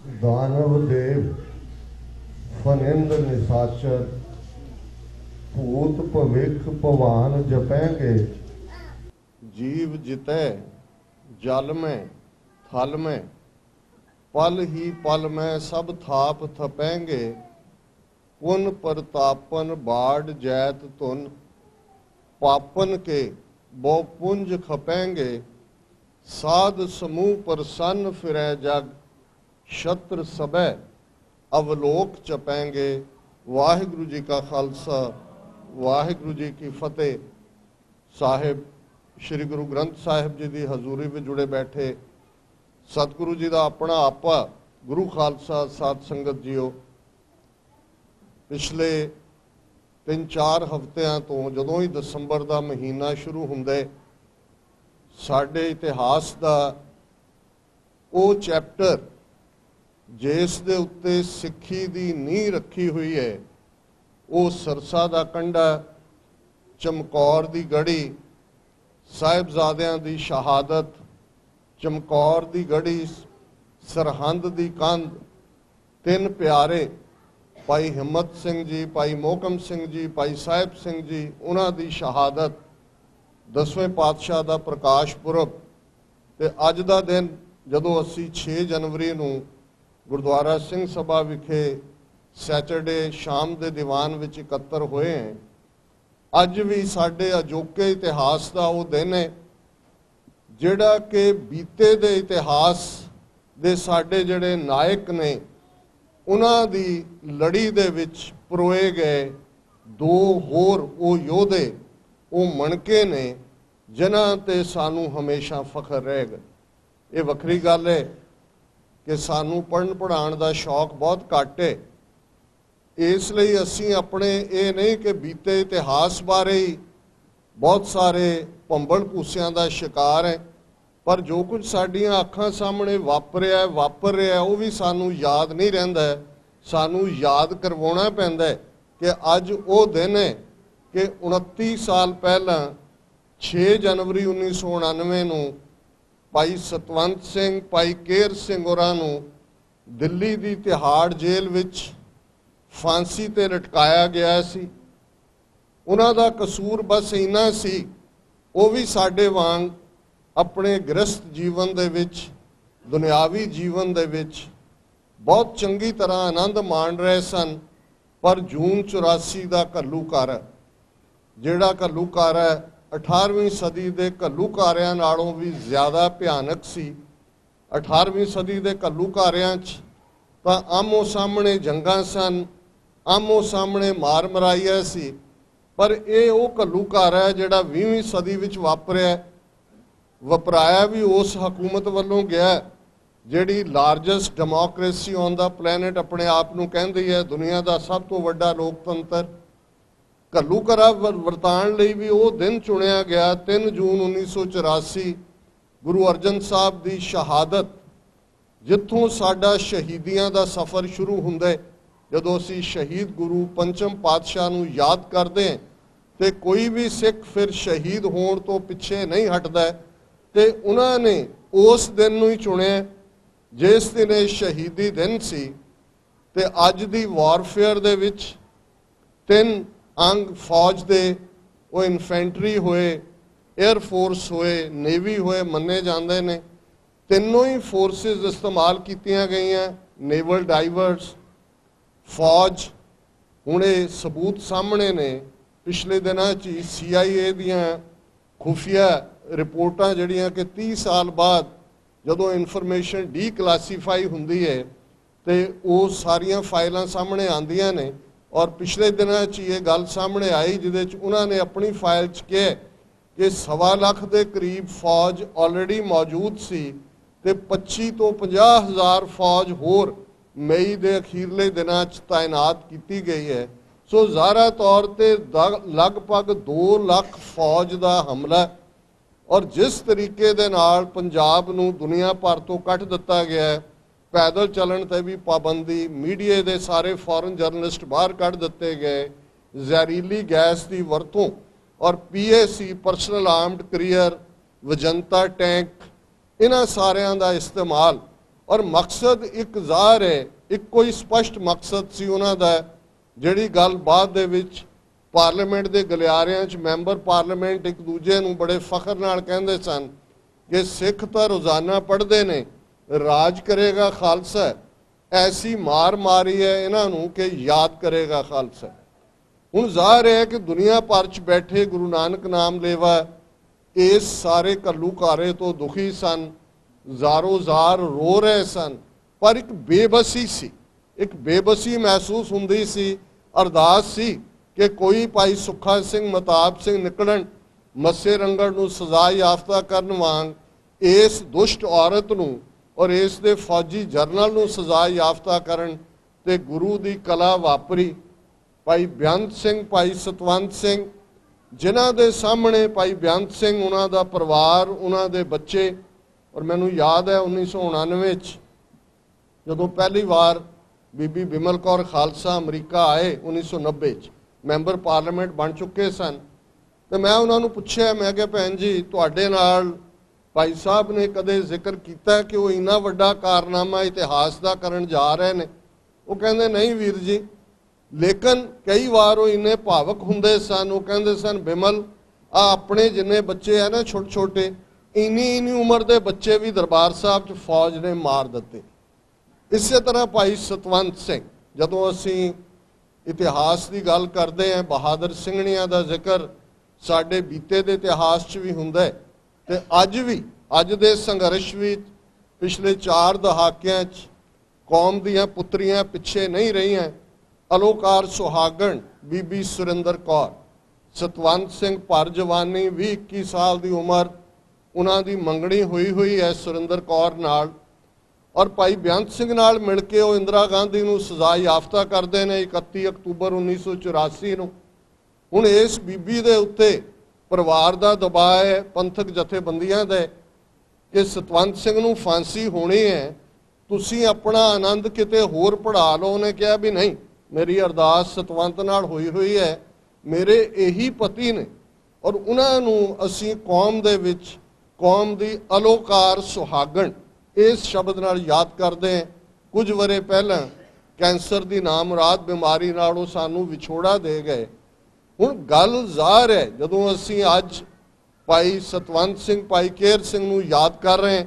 दानव देव फनिंद निशाचर भूत भविख भवान जपेंगे। जीव जितै जल में थल में पल ही पल में सब थाप थपेंगे। पुन प्रतापन बाढ़ जैत तुन पापन के बो पुंज खपेंगे। साध समूह प्रसन्न फिरै जग छत्र सबै अवलोक चपेंगे। वाहिगुरु जी का खालसा वाहिगुरु जी की फतेह। साहिब श्री गुरु ग्रंथ साहिब जी की हजूरी में जुड़े बैठे सतगुरु जी का अपना आपा गुरु खालसा साध संगत जीओ, पिछले 3-4 हफ्तियां तो जदों ही दसंबर का महीना शुरू हुंदे साडे इतिहास का वो चैप्टर जिस दे उत्ते सिक्खी दी नींह रखी हुई है, वो सरसा दा कंडा, चमकौर दी गढ़ी, साहिबजादियां दी शहादत, चमकौर दी गढ़ी, सरहंद दी कंध, 3 प्यारे भाई हिम्मत सिंह जी, भाई मोहकम सिंह जी, भाई साहिब सिंह जी, उन्हां दी शहादत, 10वें पातशाह का प्रकाश पुरब ते अज का दिन जदों असी 6 जनवरी नूं गुरुद्वारा सिंह सभा विखे सैटरडे शाम के दीवान विच इकत्तर होए हैं। अज भी साडे अजोके इतिहास का वो दिन है जिहड़ा कि बीते दे इतिहास दे साडे जिहड़े नायक ने उन्हां दी लड़ी दे विच परोए गए 2 होर वो योधे वो मणके ने जिन्हां ते सानू हमेशा फख्र रहेगा। ये वखरी गल है कि सानू पढ़न पढ़ाण दा शौक बहुत घट है, इसलिए असी अपने ये नहीं कि बीते इतिहास बारे ही बहुत सारे भंबल भूसियां दा शिकार है, पर जो कुछ साडियां अखां सामने वापर रहा है वो भी सानू याद नहीं रहिंदा। सानू याद करवाउणा पैंदा है कि अज वो दिन है कि 29 साल पहला 6 जनवरी 1999 नूं भाई सतवंत सिंह, भाई केर सिंह होरां नूं दिल्ली की तिहाड़ जेल विच फांसी ते लटकाया गया सी। उन्हां दा कसूर बस इन्ना सी, वो भी साडे वांग अपने गृहस्थ जीवन दे विच, दुनियावी जीवन दे विच बहुत चंगी तरह आनंद माण रहे सन, पर जून 84 का घल्लूकारा जिहड़ा घल्लूकारा 18वीं सदी के घल्लूकारियां नालों भी ज़्यादा भयानक सी। 18वीं सदी के घल्लूकारियां तां आमो सामने जंगां सन, आमो सामने मार मराइया सी, पर यह वो घल्लूकारा है जिहड़ा 20वीं सदी विच वापरिया, वपराया भी उस हकूमत वालों गया जिहड़ी largest democracy on the planet अपने आप नूं कहंदी है, दुनिया का सब तो वड्डा लोकतंत्र। घल्लूकरा वरताण लई भी वो दिन चुनिया गया 3 जून 1984 गुरु अर्जन साहब की शहादत, जिथों साडा शहीदियां का सफ़र शुरू हुंदा है। जदों असीं शहीद गुरु पंचम पातशाह नूं याद करते हैं तो कोई भी सिख फिर शहीद होण तो पिछे नहीं हटदा, ते उन्हां ने उस दिन नूं ही चुनिया जिस दिन शहीदी दिन सी। ते अज दी वॉरफेयर दे विच 3 अंग फौज दे वो इन्फेंट्री होए, एयरफोर्स होए, नेवी होए मन्ने जाते हैं। तीनों ही फोर्सिस इस्तेमाल कीतियां गईयां, नेवल डाइवर्स, फौज। हुणे सबूत सामने ने पिछले दिनों च CIA दियां खुफिया रिपोर्टां जिहड़ियां कि 30 साल बाद जदों इनफॉर्मेशन डीक्लासीफाई हुंदी है तो वो सारियां फाइलां सामने आंदियां ने, और पिछले दिनों च ये गल सामने आई जिहदे च उन्होंने अपनी फाइल च कहा कि 1.25 लाख के करीब फौज ऑलरेडी मौजूद सी ते 25 तो 50 हज़ार फौज होर मई के अखीरले दिनों च तैनात की गई है। सो ज़ाहिरा तौर पर लगभग 2 लाख फौज का हमला, और जिस तरीके दे नाल पंजाब नूं दुनिया भर तो कट दिता गया है, पैदल चलन ते भी पाबंदी, मीडिया के सारे फॉरन जर्नलिस्ट बाहर कढ़ दिते गए, जहरीली गैस की वरतों और PAC personal armed carrier, Vijayanta tank, इन्हां सारियां दा इस्तेमाल ਔਰ ਮਕਸਦ ਇੱਕ ਜ਼ਾਹਰ ਹੈ, ਇੱਕੋ ਹੀ ਸਪਸ਼ਟ ਮਕਸਦ ਸੀ ਉਹਨਾਂ ਦਾ, ਜਿਹੜੀ ਗੱਲ ਬਾਅਦ ਦੇ ਵਿੱਚ ਪਾਰਲੀਮੈਂਟ ਦੇ ਗਲਿਆਰਿਆਂ 'ਚ ਮੈਂਬਰ ਪਾਰਲੀਮੈਂਟ ਇੱਕ ਦੂਜੇ ਨੂੰ ਬੜੇ ਫਖਰ ਨਾਲ ਕਹਿੰਦੇ ਸਨ ਕਿ ਸਿੱਖ ਤਾਂ ਰੋਜ਼ਾਨਾ ਪੜ੍ਹਦੇ ਨੇ, ਰਾਜ ਕਰੇਗਾ ਖਾਲਸਾ, ਐਸੀ ਮਾਰ ਮਾਰੀ ਹੈ ਇਹਨਾਂ ਨੂੰ ਕਿ ਯਾਦ ਕਰੇਗਾ ਖਾਲਸਾ। ਹੁਣ ਜ਼ਾਹਰ ਹੈ ਕਿ ਦੁਨੀਆ ਭਰ 'ਚ ਬੈਠੇ ਗੁਰੂ ਨਾਨਕ ਨਾਮ ਲੇਵਾ ਇਸ ਸਾਰੇ ਘੱਲੂਘਾਰੇ ਤੋਂ ਦੁਖੀ ਸਨ, ਜ਼ਾਰੋ ਜ਼ਾਰ ਰੋ ਰਹੇ ਸਨ, ਪਰ ਇੱਕ ਬੇਬਸੀ ਸੀ, ਇੱਕ ਬੇਬਸੀ ਮਹਿਸੂਸ ਹੁੰਦੀ ਸੀ। ਅਰਦਾਸ ਸੀ ਕਿ ਕੋਈ ਭਾਈ ਸੁੱਖਾ ਸਿੰਘ ਮਤਾਬ ਸਿੰਘ ਨਿਕਲਣ, ਮੱਸੇ ਰੰਗੜ ਨੂੰ ਸਜ਼ਾ ਯਾਫਤਾ ਕਰਨ ਵਾਂਗ ਇਸ ਦੁਸ਼ਟ ਔਰਤ ਨੂੰ ਔਰ ਇਸ ਦੇ ਫੌਜੀ ਜਰਨਲ ਨੂੰ ਸਜ਼ਾ ਯਾਫਤਾ ਕਰਨ, ਤੇ ਗੁਰੂ ਦੀ ਕਲਾ ਵਾਪਰੀ। ਭਾਈ ਬੇਅੰਤ ਸਿੰਘ, ਭਾਈ ਸਤਵੰਤ ਸਿੰਘ, ਜਿਨ੍ਹਾਂ ਦੇ ਸਾਹਮਣੇ ਭਾਈ ਬੇਅੰਤ ਸਿੰਘ, ਉਹਨਾਂ ਦਾ ਪਰਿਵਾਰ, ਉਹਨਾਂ ਦੇ ਬੱਚੇ, ਔਰ ਮੈਨੂੰ ਯਾਦ ਹੈ 1999 'ਚ ਜਦੋਂ ਪਹਿਲੀ ਵਾਰ ਬੀਬੀ ਬਿਮਲ ਕੌਰ ਖਾਲਸਾ ਅਮਰੀਕਾ ਆਏ, 1990 'ਚ ਮੈਂਬਰ ਪਾਰਲੀਮੈਂਟ ਬਣ ਚੁੱਕੇ ਸਨ, ਤੇ ਮੈਂ ਉਹਨਾਂ ਨੂੰ ਪੁੱਛਿਆ, ਮੈਂ ਕਿਹਾ ਭੈਣ ਜੀ ਤੁਹਾਡੇ ਨਾਲ ਭਾਈ ਸਾਹਿਬ ਨੇ ਕਦੇ ਜ਼ਿਕਰ ਕੀਤਾ ਕਿ ਉਹ ਇੰਨਾ ਵੱਡਾ ਕਾਰਨਾਮਾ ਇਤਿਹਾਸ ਦਾ ਕਰਨ ਜਾ ਰਹੇ ਨੇ? ਉਹ ਕਹਿੰਦੇ ਨਹੀਂ ਵੀਰ ਜੀ, ਲੇਕਿਨ ਕਈ ਵਾਰ ਉਹ ਇੰਨੇ ਭਾਵਕ ਹੁੰਦੇ ਸਨ, ਉਹ ਕਹਿੰਦੇ ਸਨ ਬਿਮਲ ਆ ਆਪਣੇ ਜਿੰਨੇ ਬੱਚੇ ਆ ਨਾ ਛੋਟੇ ਛੋਟੇ, ਇੰਨੀ ਉਮਰ ਦੇ ਬੱਚੇ ਵੀ ਦਰਬਾਰ ਸਾਹਿਬ 'ਚ ਫੌਜ ਨੇ ਮਾਰ ਦਿੱਤੇ। ਇਸੇ ਤਰ੍ਹਾਂ ਭਾਈ ਸਤਵੰਤ ਸਿੰਘ, ਜਦੋਂ ਅਸੀਂ ਇਤਿਹਾਸ ਦੀ ਗੱਲ ਕਰਦੇ ਹਾਂ, ਬਹਾਦਰ ਸਿੰਘਣੀਆਂ ਦਾ ਜ਼ਿਕਰ ਸਾਡੇ ਬੀਤੇ ਦੇ ਇਤਿਹਾਸ 'ਚ ਵੀ ਹੁੰਦਾ ਹੈ, ਤੇ ਅੱਜ ਵੀ ਅੱਜ ਦੇ ਸੰਘਰਸ਼ ਵਿੱਚ ਪਿਛਲੇ 4 ਦਹਾਕਿਆਂ 'ਚ ਕੌਮ ਦੀਆਂ ਪੁੱਤਰੀਆਂ ਪਿੱਛੇ ਨਹੀਂ ਰਹੀਆਂ। ਅਲੋਕਾਰ ਸੁਹਾਗਣ ਬੀਬੀ ਸੁਰਿੰਦਰ ਕੌਰ, ਸਤਵੰਤ ਸਿੰਘ ਭਰ ਜਵਾਨੀ 20-21 ਸਾਲ ਦੀ ਉਮਰ, ਉਹਨਾਂ ਦੀ ਮੰਗਣੀ ਹੋਈ ਹੈ ਸੁਰਿੰਦਰ ਕੌਰ ਨਾਲ, ਔਰ ਭਾਈ ਬੇਅੰਤ ਸਿੰਘ ਨਾਲ ਮਿਲ ਕੇ ਉਹ ਇੰਦਰਾ ਗਾਂਧੀ ਨੂੰ ਸਜ਼ਾ ਯਾਫਤਾ ਕਰਦੇ ਨੇ 31 ਅਕਤੂਬਰ 1984 ਨੂੰ। ਹੁਣ ਇਸ ਬੀਬੀ ਦੇ ਉੱਤੇ ਪਰਿਵਾਰ ਦਾ ਦਬਾਅ ਹੈ, ਪੰਥਕ ਜਥੇਬੰਦੀਆਂ ਦਾ, ਕਿ ਸਤਵੰਤ ਸਿੰਘ ਨੂੰ ਫਾਂਸੀ ਹੋਣੀ ਹੈ, ਤੁਸੀਂ ਆਪਣਾ ਆਨੰਦ ਕਿਤੇ ਹੋਰ ਪੜ੍ਹਾ ਲਓ। ਉਹਨੇ ਕਿਹਾ ਵੀ ਨਹੀਂ, ਮੇਰੀ ਅਰਦਾਸ ਸਤਵੰਤ ਨਾਲ ਹੋਈ ਹੈ, ਮੇਰੇ ਇਹੀ ਪਤੀ ਨੇ, ਔਰ ਉਹਨਾਂ ਨੂੰ ਅਸੀਂ ਕੌਮ ਦੇ ਵਿੱਚ ਕੌਮ ਦੀ ਅਲੋਕਾਰ ਸੁਹਾਗਣ ਇਸ ਸ਼ਬਦ ਨਾਲ ਯਾਦ ਕਰਦੇ ਹਾਂ। ਕੁਝ ਵਰੇ ਪਹਿਲਾਂ ਕੈਂਸਰ ਦੀ ਨਾਮੁਰਾਦ ਬਿਮਾਰੀ ਨਾਲ ਉਹ ਸਾਨੂੰ ਵਿਛੋੜਾ ਦੇ ਗਏ। ਹੁਣ ਗੱਲ ਜ਼ਾਹਰ ਹੈ, ਜਦੋਂ ਅਸੀਂ ਅੱਜ ਭਾਈ ਸਤਵੰਤ ਸਿੰਘ, ਭਾਈ ਕੇਹਰ ਸਿੰਘ ਨੂੰ ਯਾਦ ਕਰ ਰਹੇ ਹਾਂ,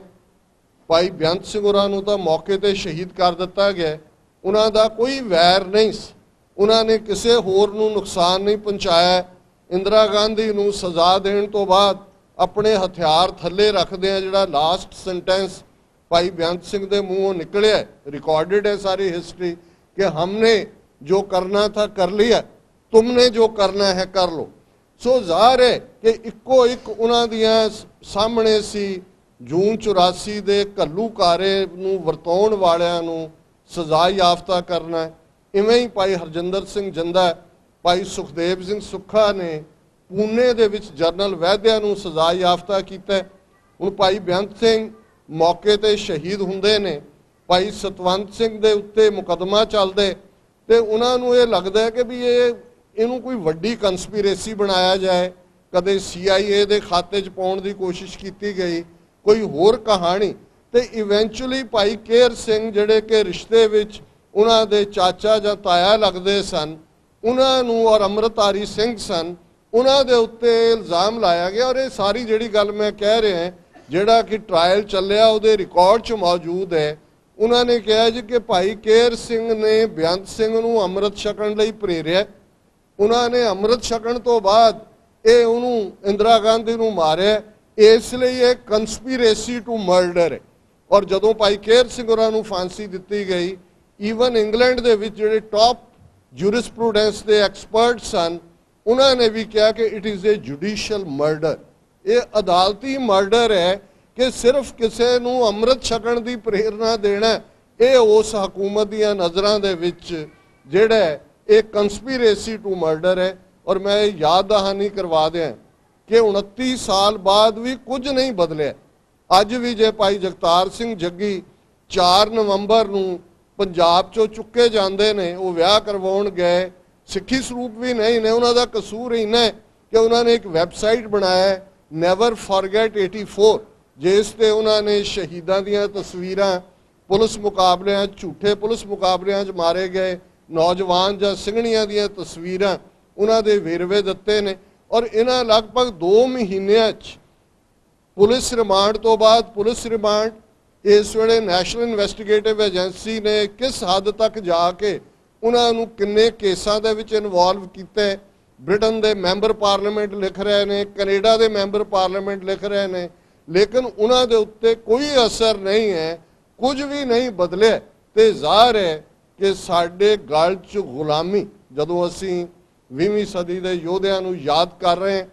ਭਾਈ ਬੇਅੰਤ ਸਿੰਘ ਹੋਰਾਂ ਨੂੰ ਤਾਂ ਮੌਕੇ ਤੇ ਸ਼ਹੀਦ ਕਰ ਦਿੱਤਾ ਗਿਆ, ਉਹਨਾਂ ਦਾ ਕੋਈ ਵੈਰ ਨਹੀਂ ਸੀ, ਉਹਨਾਂ ਨੇ ਕਿਸੇ ਹੋਰ ਨੂੰ ਨੁਕਸਾਨ ਨਹੀਂ ਪਹੁੰਚਾਇਆ। ਇੰਦਰਾ ਗਾਂਧੀ ਨੂੰ ਸਜ਼ਾ ਦੇਣ ਤੋਂ ਬਾਅਦ ਆਪਣੇ ਹਥਿਆਰ ਥੱਲੇ ਰੱਖਦਿਆਂ ਜਿਹੜਾ ਲਾਸਟ ਸੈਂਟੈਂਸ ਭਾਈ ਬੇਅੰਤ ਸਿੰਘ ਦੇ ਮੂੰਹੋਂ ਨਿਕਲਿਆ, ਰਿਕਾਰਡਡ ਹੈ ਸਾਰੀ ਹਿਸਟਰੀ, ਕਿ ਹਮਨੇ ਜੋ ਕਰਨਾ ਥਾ ਕਰ ਲਿਆ, ਤੁਮਨੇ ਜੋ ਕਰਨਾ ਹੈ ਕਰ ਲੋ। ਸੋ ਜ਼ਾਹਰ ਹੈ ਕਿ ਇੱਕੋ ਇੱਕ ਉਹਨਾਂ ਦੀਆਂ ਸਾਹਮਣੇ ਸੀ, ਜੂਨ 84 ਦੇ ਘੱਲੂਘਾਰੇ ਨੂੰ ਵਰਤਾਉਣ ਵਾਲਿਆਂ ਨੂੰ ਸਜ਼ਾ ਯਾਫਤਾ ਕਰਨਾ। ਇਵੇਂ ਹੀ ਭਾਈ ਹਰਜਿੰਦਰ ਸਿੰਘ ਜੰਦਾ, ਭਾਈ ਸੁਖਦੇਵ ਸਿੰਘ ਸੁੱਖਾ ਨੇ ਪੂਨੇ ਦੇ ਵਿੱਚ ਜਰਨਲ ਵੈਦਿਆ ਨੂੰ ਸਜ਼ਾ ਯਾਫਤਾ ਕੀਤਾ। ਹੁਣ ਭਾਈ ਬੇਅੰਤ ਸਿੰਘ ਮੌਕੇ ਤੇ ਸ਼ਹੀਦ ਹੁੰਦੇ ਨੇ, ਭਾਈ ਸਤਵੰਤ ਸਿੰਘ ਦੇ ਉੱਤੇ ਮੁਕੱਦਮਾ ਚੱਲਦੇ, ਤੇ ਉਹਨਾਂ ਨੂੰ ਇਹ ਲੱਗਦਾ ਕਿ ਵੀ ਇਹਨੂੰ ਕੋਈ ਵੱਡੀ ਕੰਸਪੀਰੇਸੀ ਬਣਾਇਆ ਜਾਏ, ਕਦੇ CIA ਦੇ ਖਾਤੇ 'ਚ ਪਾਉਣ ਦੀ ਕੋਸ਼ਿਸ਼ ਕੀਤੀ ਗਈ, ਕੋਈ ਹੋਰ ਕਹਾਣੀ, ਤੇ ਇਵੈਂਚੁਅਲੀ ਭਾਈ ਕੇਹਰ ਸਿੰਘ ਜਿਹੜੇ ਕਿ ਰਿਸ਼ਤੇ ਵਿੱਚ ਉਹਨਾਂ ਦੇ ਚਾਚਾ ਜਾਂ ਤਾਇਆ ਲੱਗਦੇ ਸਨ, ਉਹਨਾਂ ਨੂੰ, ਔਰ ਅੰਮ੍ਰਿਤਧਾਰੀ ਸਿੰਘ ਸਨ, ਉਹਨਾਂ ਦੇ ਉੱਤੇ ਇਲਜ਼ਾਮ ਲਾਇਆ ਗਿਆ। ਔਰ ਇਹ ਸਾਰੀ ਜਿਹੜੀ ਗੱਲ ਮੈਂ ਕਹਿ ਰਿਹਾ, ਜਿਹੜਾ ਕਿ ਟਰਾਇਲ ਚੱਲਿਆ ਉਹਦੇ ਰਿਕਾਰਡ 'ਚ ਮੌਜੂਦ ਹੈ। ਉਹਨਾਂ ਨੇ ਕਿਹਾ ਜੀ ਕਿ ਭਾਈ ਕੇਹਰ ਸਿੰਘ ਨੇ ਬੇਅੰਤ ਸਿੰਘ ਨੂੰ ਅੰਮ੍ਰਿਤ ਛਕਣ ਲਈ ਪ੍ਰੇਰਿਆ, ਉਹਨਾਂ ਨੇ ਅੰਮ੍ਰਿਤ ਛਕਣ ਤੋਂ ਬਾਅਦ ਇਹ ਉਹਨੂੰ ਇੰਦਰਾ ਗਾਂਧੀ ਨੂੰ ਮਾਰਿਆ, ਇਸ ਲਈ ਇਹ ਕੰਸਪੀਰੇਸੀ ਟੂ ਮਰਡਰ ਹੈ। ਔਰ ਜਦੋਂ ਭਾਈ ਕੇਹਰ ਸਿੰਘ ਹੋਰਾਂ ਨੂੰ ਫਾਂਸੀ ਦਿੱਤੀ ਗਈ, ਈਵਨ ਇੰਗਲੈਂਡ ਦੇ ਵਿੱਚ ਜਿਹੜੇ ਟੌਪ ਜੂਰਿਸਪ੍ਰੂਡੈਂਸ ਦੇ ਐਕਸਪਰਟ ਸਨ, ਉਹਨਾਂ ਨੇ ਵੀ ਕਿਹਾ ਕਿ it is a judicial murder, ਇਹ ਅਦਾਲਤੀ ਮਰਡਰ ਹੈ, ਕਿ ਸਿਰਫ ਕਿਸੇ ਨੂੰ ਅੰਮ੍ਰਿਤ ਛਕਣ ਦੀ ਪ੍ਰੇਰਨਾ ਦੇਣਾ, ਇਹ ਉਸ ਹਕੂਮਤ ਦੀਆਂ ਨਜ਼ਰਾਂ ਦੇ ਵਿੱਚ ਜਿਹੜਾ ਇਹ ਕੰਸਪੀਰੇਸੀ ਟੂ ਮਰਡਰ ਹੈ। ਔਰ ਮੈਂ ਇਹ ਯਾਦ ਦਹਾਨੀ ਕਰਵਾ ਦਿਆਂ ਕਿ 29 ਸਾਲ ਬਾਅਦ ਵੀ ਕੁਝ ਨਹੀਂ ਬਦਲਿਆ। ਅੱਜ ਵੀ ਜੇ ਭਾਈ ਜਗਤਾਰ ਸਿੰਘ ਜੱਗੀ 4 ਨਵੰਬਰ ਨੂੰ ਪੰਜਾਬ 'ਚੋਂ ਚੁੱਕੇ ਜਾਂਦੇ ਨੇ, ਉਹ ਵਿਆਹ ਕਰਵਾਉਣ ਗਏ, ਸਿੱਖੀ ਸਰੂਪ ਵੀ ਨਹੀਂ ਨੇ, ਉਹਨਾਂ ਦਾ ਕਸੂਰ ਇੰਨਾ ਹੈ ਕਿ ਉਹਨਾਂ ਨੇ ਇੱਕ ਵੈਬਸਾਈਟ ਬਣਾਇਆ ਨੈਵਰ ਫੋਰਗੇਟ 84, ਜਿਸ ਤੇ ਉਹਨਾਂ ਨੇ ਸ਼ਹੀਦਾਂ ਦੀਆਂ ਤਸਵੀਰਾਂ ਪੁਲਿਸ ਮੁਕਾਬਲਿਆਂ, ਝੂਠੇ ਪੁਲਿਸ ਮੁਕਾਬਲਿਆਂ 'ਚ ਮਾਰੇ ਗਏ ਨੌਜਵਾਨ ਜਾਂ ਸਿੰਘਣੀਆਂ ਦੀਆਂ ਤਸਵੀਰਾਂ, ਉਹਨਾਂ ਦੇ ਵੇਰਵੇ ਦਿੱਤੇ ਨੇ। ਔਰ ਇਹਨਾਂ ਲਗਭਗ 2 ਮਹੀਨਿਆਂ 'ਚ ਪੁਲਿਸ ਰਿਮਾਂਡ ਤੋਂ ਬਾਅਦ ਪੁਲਿਸ ਰਿਮਾਂਡ ਇਸ ਵੇਲੇ ਨੈਸ਼ਨਲ ਇਨਵੈਸਟੀਗੇਟਿਵ ਏਜੰਸੀ ਨੇ ਕਿਸ ਹੱਦ ਤੱਕ ਜਾ ਕੇ ਉਹਨਾਂ ਨੂੰ ਕਿੰਨੇ ਕੇਸਾਂ ਦੇ ਵਿੱਚ ਇਨਵੋਲਵ ਕੀਤਾ। ਬ੍ਰਿਟਨ ਦੇ ਮੈਂਬਰ ਪਾਰਲੀਮੈਂਟ ਲਿਖ ਰਹੇ ਨੇ, ਕੈਨੇਡਾ ਦੇ ਮੈਂਬਰ ਪਾਰਲੀਮੈਂਟ ਲਿਖ ਰਹੇ ਨੇ, ਲੇਕਿਨ ਉਹਨਾਂ ਦੇ ਉੱਤੇ ਕੋਈ ਅਸਰ ਨਹੀਂ ਹੈ, ਕੁਝ ਵੀ ਨਹੀਂ ਬਦਲਿਆ। ਤੇ ਜ਼ਾਹਰ ਹੈ ਕਿ ਸਾਡੇ ਗਲ 'ਚ ਗੁਲਾਮੀ, ਜਦੋਂ ਅਸੀਂ 20ਵੀਂ ਸਦੀ ਦੇ ਯੋਧਿਆਂ ਨੂੰ ਯਾਦ ਕਰ ਰਹੇ ਹਾਂ,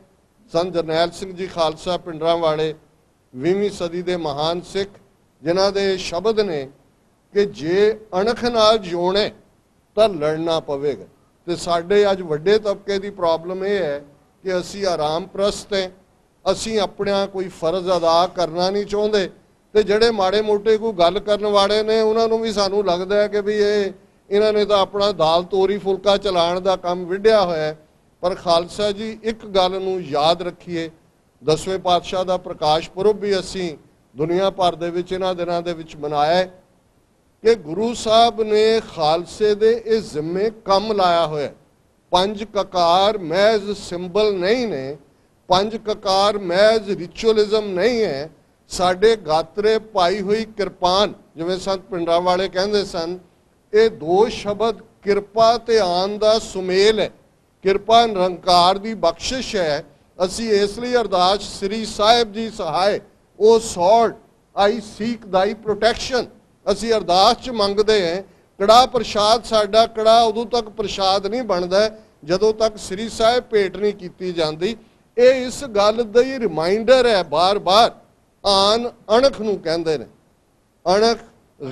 ਸੰਤ ਜਰਨੈਲ ਸਿੰਘ ਜੀ ਖਾਲਸਾ ਪਿੰਡਰਾਂ ਵਾਲੇ 20ਵੀਂ ਸਦੀ ਦੇ ਮਹਾਨ ਸਿੱਖ, ਜਿਨ੍ਹਾਂ ਦੇ ਸ਼ਬਦ ਨੇ ਕਿ ਜੇ ਅਣਖ ਨਾਲ ਜਿਉਣੇ ਤਾਂ ਲੜਨਾ ਪਵੇਗਾ। ਤੇ ਸਾਡੇ ਅੱਜ ਵੱਡੇ ਤਬਕੇ ਦੀ ਪ੍ਰੋਬਲਮ ਇਹ ਹੈ ਕਿ ਅਸੀਂ ਆਰਾਮ ਪ੍ਰਸਤ ਹਾਂ, ਅਸੀਂ ਆਪਣਾ ਕੋਈ ਫਰਜ਼ ਅਦਾ ਕਰਨਾ ਨਹੀਂ ਚਾਹੁੰਦੇ। ਤੇ ਜਿਹੜੇ ਮਾੜੇ ਮੋਟੇ ਕੋਈ ਗੱਲ ਕਰਨ ਵਾਲੇ ਨੇ ਉਹਨਾਂ ਨੂੰ ਵੀ ਸਾਨੂੰ ਲੱਗਦਾ ਹੈ ਕਿ ਵੀ ਇਹਨਾਂ ਨੇ ਤਾਂ ਆਪਣਾ ਦਾਲ ਤੋਰੀ ਫੁਲਕਾ ਚਲਾਉਣ ਦਾ ਕੰਮ ਵਿੱਢਿਆ ਹੋਇਆ ਹੈ। ਪਰ ਖਾਲਸਾ ਜੀ, ਇੱਕ ਗੱਲ ਨੂੰ ਯਾਦ ਰੱਖੀਏ, 10ਵੇਂ ਪਾਤਸ਼ਾਹ ਦਾ ਪ੍ਰਕਾਸ਼ ਪੁਰਬ ਵੀ ਅਸੀਂ ਦੁਨੀਆ ਭਰ ਦੇ ਵਿੱਚ ਇਹਨਾਂ ਦਿਨਾਂ ਦੇ ਵਿੱਚ ਮਨਾਇਆ ਕਿ ਗੁਰੂ ਸਾਹਿਬ ਨੇ ਖਾਲਸੇ ਦੇ ਇਹ ਜ਼ਿੰਮੇ ਕੰਮ ਲਾਇਆ ਹੋਇਆ। 5 ਕਕਾਰ ਮਹਿਜ਼ ਸਿੰਬਲ ਨਹੀਂ ਨੇ, 5 ਕਕਾਰ ਮਹਿਜ਼ ਰਿਚੁਅਲਿਜ਼ਮ ਨਹੀਂ ਹੈ। ਸਾਡੇ ਗਾਤਰੇ ਪਾਈ ਹੋਈ ਕਿਰਪਾਨ, ਜਿਵੇਂ ਸੰਤ ਪਿੰਡਰਾਂ ਵਾਲੇ ਕਹਿੰਦੇ ਸਨ, ਇਹ 2 ਸ਼ਬਦ ਕਿਰਪਾ ਤੇ ਆਨ ਦਾ ਸੁਮੇਲ ਹੈ। ਕਿਰਪਾ ਨਿਰੰਕਾਰ ਦੀ ਬਖਸ਼ਿਸ਼ ਹੈ। ਅਸੀਂ ਇਸ ਲਈ ਅਰਦਾਸ ਸ੍ਰੀ ਸਾਹਿਬ ਜੀ ਸਹਾਇ, ਉਹ ਸੌਰਡ ਆਈ ਸੀਕ ਦਾਈ ਪ੍ਰੋਟੈਕਸ਼ਨ, ਅਸੀਂ ਅਰਦਾਸ 'ਚ ਮੰਗਦੇ ਹਾਂ। ਕੜਾ ਪ੍ਰਸ਼ਾਦ, ਸਾਡਾ ਕੜਾ ਉਦੋਂ ਤੱਕ ਪ੍ਰਸ਼ਾਦ ਨਹੀਂ ਬਣਦਾ ਜਦੋਂ ਤੱਕ ਸ੍ਰੀ ਸਾਹਿਬ ਭੇਟ ਨਹੀਂ ਕੀਤੀ ਜਾਂਦੀ। ਇਹ ਇਸ ਗੱਲ ਦਾ ਹੀ ਰਿਮਾਈਂਡਰ ਹੈ ਬਾਰ-ਬਾਰ। ਆਨ ਅਣਖ ਨੂੰ ਕਹਿੰਦੇ ਨੇ, ਅਣਖ,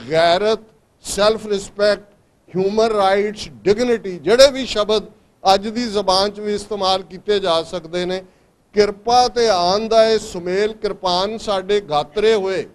ਗੈਰਤ, self respect, human rights, dignity, ਜਿਹੜੇ ਵੀ ਸ਼ਬਦ ਅੱਜ ਦੀ ਜ਼ਬਾਨ 'ਚ ਵੀ ਇਸਤੇਮਾਲ ਕੀਤੇ ਜਾ ਸਕਦੇ ਨੇ। ਕਿਰਪਾ ਤੇ ਆਨ ਦਾ ਇਹ ਸੁਮੇਲ ਕਿਰਪਾਨ ਸਾਡੇ ਗਾਤਰੇ ਹੋਏ,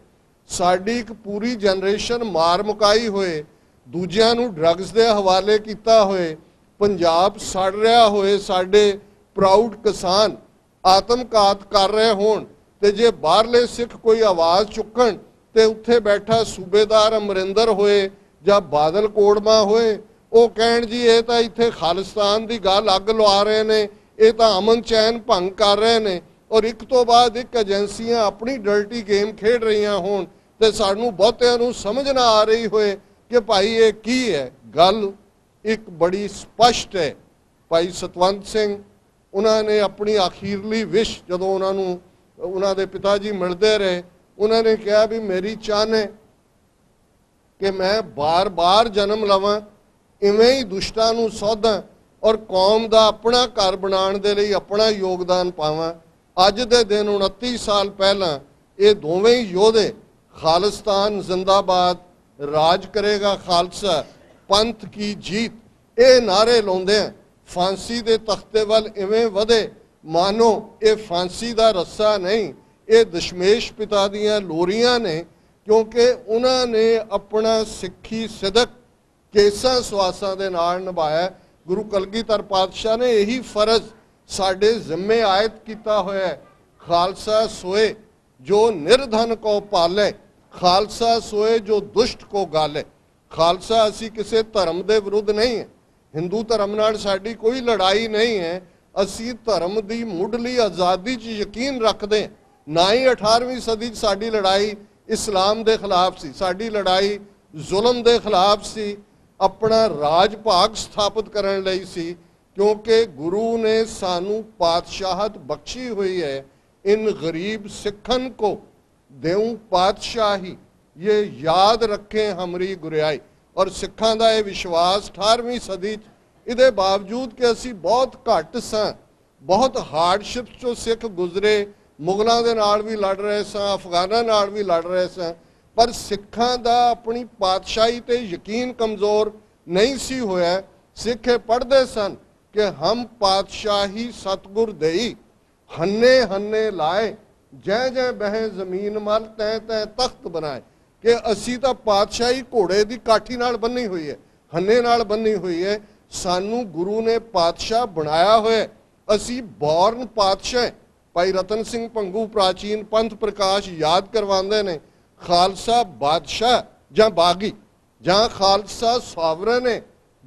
ਸਾਡੀ ਇੱਕ ਪੂਰੀ ਜਨਰੇਸ਼ਨ ਮਾਰ ਮੁਕਾਈ ਹੋਏ, ਦੂਜਿਆਂ ਨੂੰ ਡਰੱਗਸ ਦੇ ਹਵਾਲੇ ਕੀਤਾ ਹੋਏ, ਪੰਜਾਬ ਸੜ ਰਿਹਾ ਹੋਏ, ਸਾਡੇ ਪ੍ਰਾਊਡ ਕਿਸਾਨ ਆਤਮਘਾਤ ਕਰ ਰਹੇ ਹੋਣ, ਤੇ ਜੇ ਬਾਹਰਲੇ ਸਿੱਖ ਕੋਈ ਆਵਾਜ਼ ਚੁੱਕਣ ਤੇ ਉੱਥੇ ਬੈਠਾ ਸੂਬੇਦਾਰ ਅਮਰਿੰਦਰ ਹੋਏ ਜਾਂ ਬਾਦਲ ਕੋੜਮਾ ਹੋਏ, ਉਹ ਕਹਿਣ ਜੀ ਇਹ ਤਾਂ ਇੱਥੇ ਖਾਲਿਸਤਾਨ ਦੀ ਗੱਲ ਅੱਗ ਲਵਾ ਰਹੇ ਨੇ, ਇਹ ਤਾਂ ਅਮਨ ਚੈਨ ਭੰਗ ਕਰ ਰਹੇ ਨੇ, ਔਰ ਇੱਕ ਤੋਂ ਬਾਅਦ ਇੱਕ ਏਜੰਸੀਆਂ ਆਪਣੀ ਡਰਟੀ ਗੇਮ ਖੇਡ ਰਹੀਆਂ ਹੋਣ ਤੇ ਸਾਨੂੰ ਬਹੁਤਿਆਂ ਨੂੰ ਸਮਝ ਨਾ ਆ ਰਹੀ ਹੋਏ ਕਿ ਭਾਈ ਇਹ ਕੀ ਹੈ। ਗੱਲ ਇੱਕ ਬੜੀ ਸਪਸ਼ਟ ਹੈ। ਭਾਈ ਸਤਵੰਤ ਸਿੰਘ, ਉਹਨਾਂ ਨੇ ਆਪਣੀ ਅਖੀਰਲੀ ਵਿਸ਼, ਜਦੋਂ ਉਹਨਾਂ ਨੂੰ ਉਹਨਾਂ ਦੇ ਪਿਤਾ ਜੀ ਮਿਲਦੇ ਰਹੇ, ਉਹਨਾਂ ਨੇ ਕਿਹਾ ਵੀ ਮੇਰੀ ਚਾਹਨ ਹੈ ਕਿ ਮੈਂ ਬਾਰ-ਬਾਰ ਜਨਮ ਲਵਾਂ, ਇਵੇਂ ਹੀ ਦੁਸ਼ਟਾਂ ਨੂੰ ਸੋਧਾਂ ਔਰ ਕੌਮ ਦਾ ਆਪਣਾ ਘਰ ਬਣਾਉਣ ਦੇ ਲਈ ਆਪਣਾ ਯੋਗਦਾਨ ਪਾਵਾਂ। ਅੱਜ ਦੇ ਦਿਨ 29 ਸਾਲ ਪਹਿਲਾਂ ਇਹ ਦੋਵੇਂ ਹੀ ਯੋਧੇ, ਖਾਲਿਸਤਾਨ ਜ਼ਿੰਦਾਬਾਦ, ਰਾਜ ਕਰੇਗਾ ਖਾਲਸਾ, ਪੰਥ ਕੀ ਜੀਤ, ਇਹ ਨਾਰੇ ਲਾਉਂਦੇ ਆ, ਫਾਂਸੀ ਦੇ ਤਖਤੇ ਵੱਲ ਇਵੇਂ ਵਧੇ ਮਾਨੋ ਇਹ ਫਾਂਸੀ ਦਾ ਰੱਸਾ ਨਹੀਂ, ਇਹ ਦਸ਼ਮੇਸ਼ ਪਿਤਾ ਦੀਆਂ ਲੋਰੀਆਂ ਨੇ, ਕਿਉਂਕਿ ਉਹਨਾਂ ਨੇ ਆਪਣਾ ਸਿੱਖੀ ਸਿਦਕ ਕੇਸਾਂ ਸਵਾਸਾਂ ਦੇ ਨਾਲ ਨਿਭਾਇਆ। ਗੁਰੂ ਕਲਗੀਧਰ ਪਾਤਸ਼ਾਹ ਨੇ ਇਹੀ ਫਰਜ਼ ਸਾਡੇ ਜ਼ਿੰਮੇ ਆਇਤ ਕੀਤਾ ਹੋਇਆ ਹੈ। ਖਾਲਸਾ ਸੋਏ ਜੋ ਨਿਰਧਨ ਕੋ ਪਾਲੇ, ਖਾਲਸਾ ਸੋਏ ਜੋ ਦੁਸ਼ਟ ਕੋ ਗਾਲੇ। ਖਾਲਸਾ, ਅਸੀਂ ਕਿਸੇ ਧਰਮ ਦੇ ਵਿਰੁੱਧ ਨਹੀਂ ਹੈ, ਹਿੰਦੂ ਧਰਮ ਨਾਲ ਸਾਡੀ ਕੋਈ ਲੜਾਈ ਨਹੀਂ ਹੈ, ਅਸੀਂ ਧਰਮ ਦੀ ਮੁੱਢਲੀ ਆਜ਼ਾਦੀ 'ਚ ਯਕੀਨ ਰੱਖਦੇ ਹਾਂ। ਨਾ ਹੀ 18ਵੀਂ ਸਦੀ 'ਚ ਸਾਡੀ ਲੜਾਈ ਇਸਲਾਮ ਦੇ ਖਿਲਾਫ ਸੀ, ਸਾਡੀ ਲੜਾਈ ਜ਼ੁਲਮ ਦੇ ਖਿਲਾਫ ਸੀ, ਆਪਣਾ ਰਾਜ ਭਾਗ ਸਥਾਪਿਤ ਕਰਨ ਲਈ ਸੀ, ਕਿਉਂਕਿ ਗੁਰੂ ਨੇ ਸਾਨੂੰ ਪਾਤਸ਼ਾਹਤ ਬਖਸ਼ੀ ਹੋਈ ਹੈ। ਇਨ ਗਰੀਬ ਸਿੱਖਨ ਕੋ ਦੇਉ ਪਾਤਸ਼ਾਹੀ, ਇਹ ਯਾਦ ਰੱਖੇ ਹਮਰੀ ਗੁਰਿਆਈ। ਔਰ ਸਿੱਖਾਂ ਦਾ ਇਹ ਵਿਸ਼ਵਾਸ 18ਵੀਂ ਸਦੀ 'ਚ, ਇਹਦੇ ਬਾਵਜੂਦ ਕਿ ਅਸੀਂ ਬਹੁਤ ਘੱਟ ਸਾਂ, ਬਹੁਤ ਹਾਰਡਸ਼ਿਪਸ 'ਚੋਂ ਸਿੱਖ ਗੁਜ਼ਰੇ, ਮੁਗਲਾਂ ਦੇ ਨਾਲ ਵੀ ਲੜ ਰਹੇ ਸਾਂ, ਅਫਗਾਨਾਂ ਨਾਲ ਵੀ ਲੜ ਰਹੇ ਸਾਂ, ਪਰ ਸਿੱਖਾਂ ਦਾ ਆਪਣੀ ਪਾਤਸ਼ਾਹੀ ਤੇ ਯਕੀਨ ਕਮਜ਼ੋਰ ਨਹੀਂ ਸੀ ਹੋਇਆ। ਸਿੱਖ ਇਹ ਪੜ੍ਹਦੇ ਸਨ ਕਿ ਹਮ ਪਾਤਸ਼ਾਹੀ ਸਤਗੁਰ ਦੇਈ, ਹੰਨੇ ਹੰਨੇ ਲਾਏ, ਜੈ ਜੈ ਬਹਿ ਜ਼ਮੀਨ ਮਲ, ਤੈ ਤੈ ਤਖਤ ਬਣਾਏ, ਕਿ ਅਸੀਂ ਤਾਂ ਪਾਤਸ਼ਾਹੀ ਘੋੜੇ ਦੀ ਕਾਠੀ ਨਾਲ ਬੰਨੀ ਹੋਈ ਹੈ, ਹੰਨੇ ਨਾਲ ਬੰਨੀ ਹੋਈ ਹੈ। ਸਾਨੂੰ ਗੁਰੂ ਨੇ ਪਾਤਸ਼ਾਹ ਬਣਾਇਆ ਹੋਇਆ, ਅਸੀਂ ਬੌਰਨ ਪਾਤਸ਼ਾਹ। ਭਾਈ ਰਤਨ ਸਿੰਘ ਭੰਗੂ ਪ੍ਰਾਚੀਨ ਪੰਥ ਪ੍ਰਕਾਸ਼ ਯਾਦ ਕਰਵਾਉਂਦੇ ਨੇ, ਖਾਲਸਾ ਬਾਦਸ਼ਾਹ ਜਾਂ ਬਾਗੀ, ਜਾਂ ਖਾਲਸਾ ਸੋਵਰਨ ਹੈ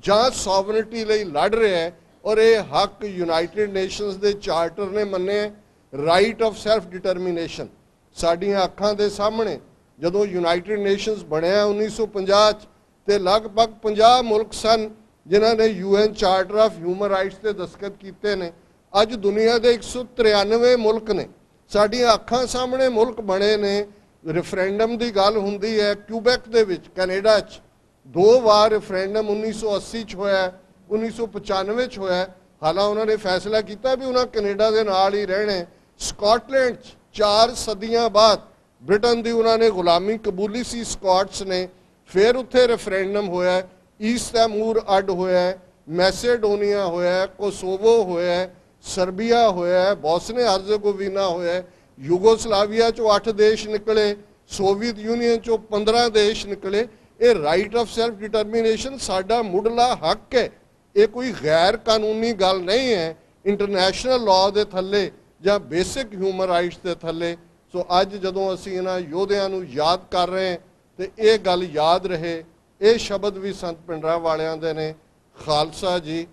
ਜਾਂ ਸੋਵਰਨਿਟੀ ਲਈ ਲੜ ਰਿਹਾ ਹੈ। ਔਰ ਇਹ ਹੱਕ ਯੂਨਾਈਟਿਡ ਨੇਸ਼ਨਸ ਦੇ ਚਾਰਟਰ ਨੇ ਮੰਨੇ, ਰਾਈਟ ਆਫ ਸੈਲਫ ਡਿਟਰਮੀਨੇਸ਼ਨ। ਸਾਡੀਆਂ ਅੱਖਾਂ ਦੇ ਸਾਹਮਣੇ ਜਦੋਂ ਯੂਨਾਈਟਿਡ ਨੇਸ਼ਨਸ ਬਣਿਆ 1950 'ਚ, ਤੇ ਲਗਭਗ 50 ਮੁਲਕ ਸਨ ਜਿਨ੍ਹਾਂ ਨੇ UN charter of human rights ਤੇ ਦਸਤਖਤ ਕੀਤੇ ਨੇ। ਅੱਜ ਦੁਨੀਆ ਦੇ 193 ਮੁਲਕ ਨੇ, ਸਾਡੀਆਂ ਅੱਖਾਂ ਸਾਹਮਣੇ ਮੁਲਕ ਬਣੇ ਨੇ। ਰੈਫਰੈਂਡਮ ਦੀ ਗੱਲ ਹੁੰਦੀ ਹੈ ਕਿਊਬੈਕ ਦੇ ਵਿੱਚ, ਕੈਨੇਡਾ 'ਚ 2 ਵਾਰ ਰੈਫਰੈਂਡਮ 1980 'ਚ ਹੋਇਆ, 1995 'ਚ ਹੋਇਆ। ਹਾਲਾਂਕਿ ਉਹਨਾਂ ਨੇ ਫੈਸਲਾ ਕੀਤਾ ਵੀ ਉਹਨਾਂ ਕੈਨੇਡਾ ਦੇ ਨਾਲ ਹੀ ਰਹਿਣਾ। ਸਕਾਟਲੈਂਡ 'ਚ 4 ਸਦੀਆਂ ਬਾਅਦ ਬ੍ਰਿਟਨ ਦੀ ਉਹਨਾਂ ਨੇ ਗੁਲਾਮੀ ਕਬੂਲੀ ਸੀ ਸਕਾਟਸ ਨੇ, ਫਿਰ ਉੱਥੇ ਰੈਫਰੈਂਡਮ ਹੋਇਆ। ਈਸਟ ਤੈਮੂਰ ਅੱਡ ਹੋਇਆ, ਮੈਸੇਡੋਨੀਆ ਹੋਇਆ, ਕੋਸੋਵੋ ਹੋਇਆ, ਸਰਬੀਆ ਹੋਇਆ, ਬੋਸਨੇ ਹਰਜ਼ੇਗੋਵੀਨਾ ਹੋਇਆ, ਯੂਗੋਸਲਾਵੀਆ 'ਚੋਂ 8 ਦੇਸ਼ ਨਿਕਲੇ, ਸੋਵੀਅਤ ਯੂਨੀਅਨ 'ਚੋਂ 15 ਦੇਸ਼ ਨਿਕਲੇ। ਇਹ ਰਾਈਟ ਆਫ ਸੈਲਫ ਡਿਟਰਮੀਨੇਸ਼ਨ ਸਾਡਾ ਮੁੱਢਲਾ ਹੱਕ ਹੈ, ਇਹ ਕੋਈ ਗੈਰ ਕਾਨੂੰਨੀ ਗੱਲ ਨਹੀਂ ਹੈ ਇੰਟਰਨੈਸ਼ਨਲ ਲਾਅ ਦੇ ਥੱਲੇ ਜਾਂ ਬੇਸਿਕ ਹਿਊਮਨ ਰਾਈਟਸ ਦੇ ਥੱਲੇ। ਸੋ ਅੱਜ ਜਦੋਂ ਅਸੀਂ ਇਹਨਾਂ ਯੋਧਿਆਂ ਨੂੰ ਯਾਦ ਕਰ ਰਹੇ ਹਾਂ ਤੇ ਇਹ ਗੱਲ ਯਾਦ ਰਹੇ, ਇਹ ਸ਼ਬਦ ਵੀ ਸੰਤ ਭਿੰਡਰਾਂ ਵਾਲਿਆਂ ਦੇ ਨੇ, ਖਾਲਸਾ ਜੀ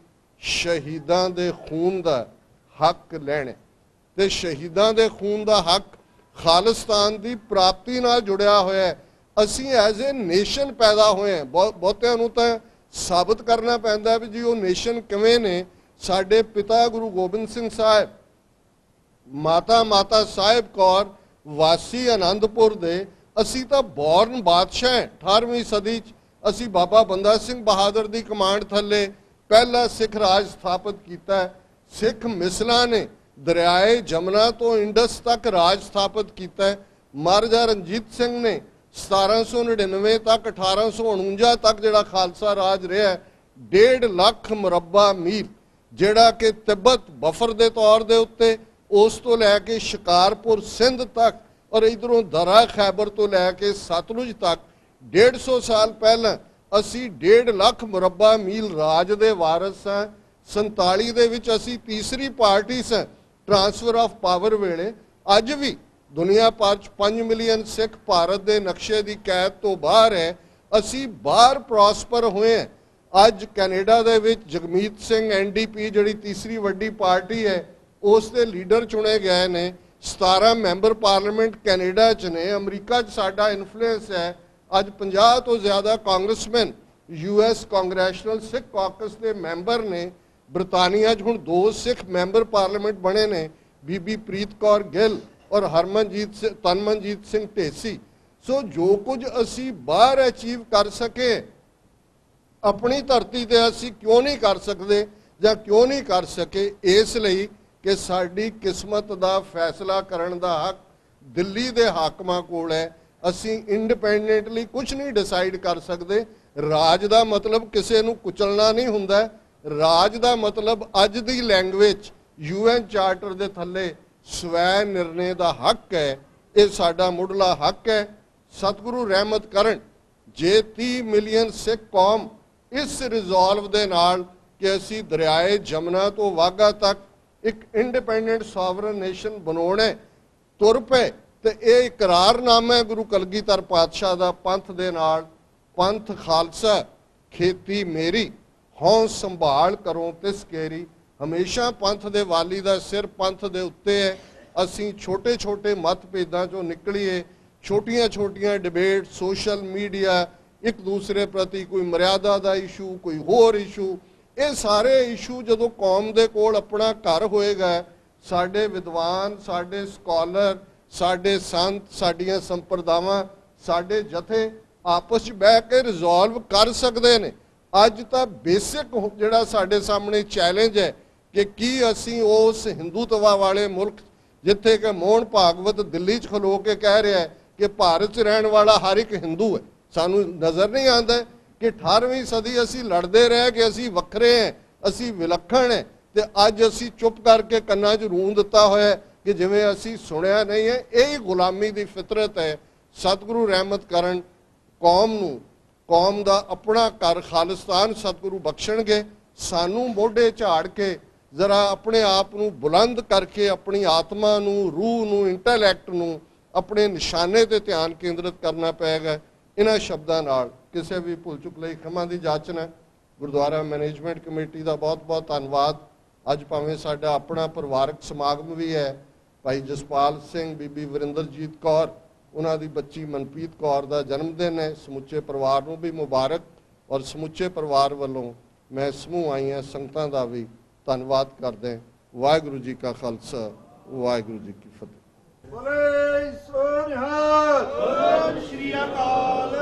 ਸ਼ਹੀਦਾਂ ਦੇ ਖੂਨ ਦਾ ਹੱਕ ਲੈਣ, ਤੇ ਸ਼ਹੀਦਾਂ ਦੇ ਖੂਨ ਦਾ ਹੱਕ ਖਾਲਿਸਤਾਨ ਦੀ ਪ੍ਰਾਪਤੀ ਨਾਲ ਜੁੜਿਆ ਹੋਇਆ ਹੈ। ਅਸੀਂ ਐਜ਼ ਏ ਨੇਸ਼ਨ ਪੈਦਾ ਹੋਏ ਹਾਂ। ਬਹੁਤਿਆਂ ਨੂੰ ਤਾਂ ਸਾਬਤ ਕਰਨਾ ਪੈਂਦਾ ਵੀ ਜੀ ਉਹ ਨੇਸ਼ਨ ਕਿਵੇਂ ਨੇ। ਸਾਡੇ ਪਿਤਾ ਗੁਰੂ ਗੋਬਿੰਦ ਸਿੰਘ ਸਾਹਿਬ, ਮਾਤਾ ਸਾਹਿਬ ਕੌਰ ਵਾਸੀ ਆਨੰਦਪੁਰ ਦੇ, ਅਸੀਂ ਤਾਂ ਬੌਰਨ ਬਾਦਸ਼ਾਹ 18ਵੀਂ ਸਦੀ 'ਚ ਅਸੀਂ ਬਾਬਾ ਬੰਦਾ ਸਿੰਘ ਬਹਾਦਰ ਦੀ ਕਮਾਂਡ ਥੱਲੇ ਪਹਿਲਾ ਸਿੱਖ ਰਾਜ ਸਥਾਪਿਤ ਕੀਤਾ। ਸਿੱਖ ਮਿਸਲਾਂ ਨੇ ਦਰਿਆਏ ਜਮਨਾ ਤੋਂ ਇੰਡਸ ਤੱਕ ਰਾਜ ਸਥਾਪਿਤ ਕੀਤਾ। ਮਹਾਰਾਜਾ ਰਣਜੀਤ ਸਿੰਘ ਨੇ 1799 ਤੱਕ 1849 ਤੱਕ ਜਿਹੜਾ ਖਾਲਸਾ ਰਾਜ ਰਿਹਾ, 1.5 ਲੱਖ ਮੁਰੱਬਾ ਮੀਲ, ਜਿਹੜਾ ਕਿ ਤਿੱਬਤ ਬਫਰ ਦੇ ਤੌਰ ਦੇ ਉੱਤੇ ਉਸ ਤੋਂ ਲੈ ਕੇ ਸ਼ਿਕਾਰਪੁਰ ਸਿੰਧ ਤੱਕ ਔਰ ਇਧਰੋਂ ਦਰਾ ਖੈਬਰ ਤੋਂ ਲੈ ਕੇ ਸਤਲੁਜ ਤੱਕ 150 ਸਾਲ ਪਹਿਲਾਂ ਅਸੀਂ 1.5 ਲੱਖ ਮੁਰੱਬਾ ਮੀਲ ਰਾਜ ਦੇ ਵਾਰਸ ਹਾਂ। 47 ਦੇ ਵਿੱਚ ਅਸੀਂ ਤੀਸਰੀ ਪਾਰਟੀ ਸਾਂ ਟ੍ਰਾਂਸਫਰ ਆਫ ਪਾਵਰ ਵੇਲੇ। ਅੱਜ ਵੀ ਦੁਨੀਆ ਭਰ 'ਚ 5 ਮਿਲੀਅਨ ਸਿੱਖ ਭਾਰਤ ਦੇ ਨਕਸ਼ੇ ਦੀ ਕੈਦ ਤੋਂ ਬਾਹਰ ਹੈ। ਅਸੀਂ ਬਾਹਰ ਪ੍ਰੋਸਪਰ ਹੋਏ ਹਾਂ। ਅੱਜ ਕੈਨੇਡਾ ਦੇ ਵਿੱਚ ਜਗਮੀਤ ਸਿੰਘ NDP ਜਿਹੜੀ ਤੀਸਰੀ ਵੱਡੀ ਪਾਰਟੀ ਹੈ, ਉਸ ਦੇ ਲੀਡਰ ਚੁਣੇ ਗਏ ਨੇ। 17 ਮੈਂਬਰ ਪਾਰਲੀਮੈਂਟ ਕੈਨੇਡਾ 'ਚ ਨੇ। ਅਮਰੀਕਾ 'ਚ ਸਾਡਾ ਇਨਫਲੂਐਂਸ ਹੈ। ਅੱਜ 50 ਤੋਂ ਜ਼ਿਆਦਾ ਕਾਂਗਰਸਮੈਨ US ਕਾਂਗਰੈਸ਼ਨਲ ਸਿੱਖ ਕਾਕਸ ਦੇ ਮੈਂਬਰ ਨੇ। ਬ੍ਰਿਟਾਨੀਆ 'ਚ ਹੁਣ 2 ਸਿੱਖ ਮੈਂਬਰ ਪਾਰਲੀਮੈਂਟ ਬਣੇ ਨੇ, ਬੀਬੀ ਪ੍ਰੀਤ ਕੌਰ ਗਿੱਲ ਔਰ ਤਨਮਨਜੀਤ ਸਿੰਘ ਢੇਸੀ। ਸੋ ਜੋ ਕੁਝ ਅਸੀਂ ਬਾਹਰ ਅਚੀਵ ਕਰ ਸਕੇ, ਆਪਣੀ ਧਰਤੀ ਤੇ ਅਸੀਂ ਕਿਉਂ ਨਹੀਂ ਕਰ ਸਕਦੇ ਜਾਂ ਕਿਉਂ ਨਹੀਂ ਕਰ ਸਕੇ? ਇਸ ਲਈ ਕਿ ਸਾਡੀ ਕਿਸਮਤ ਦਾ ਫੈਸਲਾ ਕਰਨ ਦਾ ਹੱਕ ਦਿੱਲੀ ਦੇ ਹਾਕਮਾਂ ਕੋਲ ਹੈ। ਅਸੀਂ ਇੰਡੀਪੈਂਡੈਂਟਲੀ ਕੁਝ ਨਹੀਂ ਡਿਸਾਈਡ ਕਰ ਸਕਦੇ। ਰਾਜ ਦਾ ਮਤਲਬ ਕਿਸੇ ਨੂੰ ਕੁਚਲਣਾ ਨਹੀਂ ਹੁੰਦਾ। ਰਾਜ ਦਾ ਮਤਲਬ ਅੱਜ ਦੀ ਲੈਂਗੁਏਜ UN ਚਾਰਟਰ ਦੇ ਥੱਲੇ ਸਵੈ ਨਿਰਣੇ ਦਾ ਹੱਕ ਹੈ। ਇਹ ਸਾਡਾ ਮੁੱਢਲਾ ਹੱਕ ਹੈ। ਸਤਿਗੁਰੂ ਰਹਿਮਤ ਕਰਨ ਜੇ 30 ਮਿਲੀਅਨ ਸਿੱਖ ਕੌਮ ਇਸ ਰਿਜ਼ੋਲਵ ਦੇ ਨਾਲ ਕਿ ਅਸੀਂ ਦਰਿਆਏ ਜਮਨਾ ਤੋਂ ਵਾਘਾ ਤੱਕ ਇੱਕ ਇੰਡੀਪੈਂਡੈਂਟ ਸੋਵਰਨ ਨੇਸ਼ਨ ਬਣਾਉਣਾ ਤੁਰ ਪਏ, ਤੇ ਇਹ ਇਕਰਾਰਨਾਮਾ ਹੈ ਗੁਰੂ ਕਲਗੀਧਰ ਪਾਤਸ਼ਾਹ ਦਾ ਪੰਥ ਦੇ ਨਾਲ। ਪੰਥ ਖਾਲਸਾ ਖੇਤੀ ਮੇਰੀ, ਹਉ ਸੰਭਾਲ ਕਰੋ ਤਿਸ ਕੇਰੀ। ਹਮੇਸ਼ਾ ਪੰਥ ਦੇ ਵਾਲੀ ਦਾ ਸਿਰ ਪੰਥ ਦੇ ਉੱਤੇ ਹੈ। ਅਸੀਂ ਛੋਟੇ ਛੋਟੇ ਮਤਭੇਦਾਂ ਚੋਂ ਨਿਕਲੀਏ। ਛੋਟੀਆਂ ਛੋਟੀਆਂ ਡਿਬੇਟ, ਸੋਸ਼ਲ ਮੀਡੀਆ, ਇੱਕ ਦੂਸਰੇ ਪ੍ਰਤੀ ਕੋਈ ਮਰਿਆਦਾ ਦਾ ਇਸ਼ੂ, ਕੋਈ ਹੋਰ ਇਸ਼ੂ, ਇਹ ਸਾਰੇ ਇਸ਼ੂ ਜਦੋਂ ਕੌਮ ਦੇ ਕੋਲ ਆਪਣਾ ਘਰ ਹੋਏਗਾ, ਸਾਡੇ ਵਿਦਵਾਨ, ਸਾਡੇ ਸਕਾਲਰ, ਸਾਡੇ ਸੰਤ, ਸਾਡੀਆਂ ਸੰਪਰਦਾਵਾਂ, ਸਾਡੇ ਜਥੇ ਆਪਸ 'ਚ ਬਹਿ ਕੇ ਰਿਜ਼ੋਲਵ ਕਰ ਸਕਦੇ ਨੇ। ਅੱਜ ਤਾਂ ਬੇਸਿਕ ਜਿਹੜਾ ਸਾਡੇ ਸਾਹਮਣੇ ਚੈਲੰਜ ਹੈ ਕਿ ਕੀ ਅਸੀਂ ਉਸ ਹਿੰਦੂਤਵਾ ਵਾਲੇ ਮੁਲਕ ਜਿੱਥੇ ਕਿ ਮੋਹਨ ਭਾਗਵਤ ਦਿੱਲੀ 'ਚ ਖਲੋ ਕੇ ਕਹਿ ਰਿਹਾ ਹੈ ਕਿ ਭਾਰਤ 'ਚ ਰਹਿਣ ਵਾਲਾ ਹਰ ਇੱਕ ਹਿੰਦੂ ਹੈ, ਸਾਨੂੰ ਨਜ਼ਰ ਨਹੀਂ ਆਉਂਦਾ ਕਿ 18ਵੀਂ ਸਦੀ ਅਸੀਂ ਲੜਦੇ ਰਹੇ ਕਿ ਅਸੀਂ ਵੱਖਰੇ ਹਾਂ, ਅਸੀਂ ਵਿਲੱਖਣ ਹੈ, ਤੇ ਅੱਜ ਅਸੀਂ ਚੁੱਪ ਕਰਕੇ ਕੰਨਾਂ 'ਚ ਰੂੰ ਦਿੱਤਾ ਹੋਇਆ ਕਿ ਜਿਵੇਂ ਅਸੀਂ ਸੁਣਿਆ ਨਹੀਂ ਹੈ। ਇਹ ਹੀ ਗੁਲਾਮੀ ਦੀ ਫਿਤਰਤ ਹੈ। ਸਤਿਗੁਰੂ ਰਹਿਮਤ ਕਰਨ ਕੌਮ ਨੂੰ, ਕੌਮ ਦਾ ਆਪਣਾ ਘਰ ਖਾਲਿਸਤਾਨ ਸਤਿਗੁਰੂ ਬਖਸ਼ਣਗੇ। ਸਾਨੂੰ ਮੋਢੇ ਝਾੜ ਕੇ ਜ਼ਰਾ ਆਪਣੇ ਆਪ ਨੂੰ ਬੁਲੰਦ ਕਰਕੇ ਆਪਣੀ ਆਤਮਾ ਨੂੰ, ਰੂਹ ਨੂੰ, ਇੰਟੈਲੈਕਟ ਨੂੰ ਆਪਣੇ ਨਿਸ਼ਾਨੇ ਤੇ ਧਿਆਨ ਕੇਂਦਰਿਤ ਕਰਨਾ ਪਏਗਾ। ਇਹਨਾਂ ਸ਼ਬਦਾਂ ਨਾਲ ਕਿਸੇ ਵੀ ਭੁੱਲ ਚੁੱਕ ਲਈ ਖਿਮਾ ਦੀ ਜਾਚਨਾ ਹੈ। ਗੁਰਦੁਆਰਾ ਮੈਨੇਜਮੈਂਟ ਕਮੇਟੀ ਦਾ ਬਹੁਤ-ਬਹੁਤ ਧੰਨਵਾਦ। ਅੱਜ ਭਾਵੇਂ ਸਾਡਾ ਆਪਣਾ ਪਰਿਵਾਰਕ ਸਮਾਗਮ ਵੀ ਹੈ, ਭਾਈ ਜਸਪਾਲ ਸਿੰਘ, ਬੀਬੀ ਵਰਿੰਦਰਜੀਤ ਕੌਰ, ਉਹਨਾਂ ਦੀ ਬੱਚੀ ਮਨਪ੍ਰੀਤ ਕੌਰ ਦਾ ਜਨਮ ਦਿਨ ਹੈ। ਸਮੁੱਚੇ ਪਰਿਵਾਰ ਨੂੰ ਵੀ ਮੁਬਾਰਕ, ਔਰ ਸਮੁੱਚੇ ਪਰਿਵਾਰ ਵੱਲੋਂ ਮੈਂ ਸਮੂਹ ਆਈਆਂ ਸੰਗਤਾਂ ਦਾ ਵੀ ਧੰਨਵਾਦ ਕਰਦਾ। ਵਾਹਿਗੁਰੂ ਜੀ ਕਾ ਖਾਲਸਾ, ਵਾਹਿਗੁਰੂ ਜੀ ਕੀ ਫਤਿਹ। ਬੋਲੇ ਸੋ ਨਿਹਾਲ, ਸਤਿ ਸ਼੍ਰੀ ਅਕਾਲ।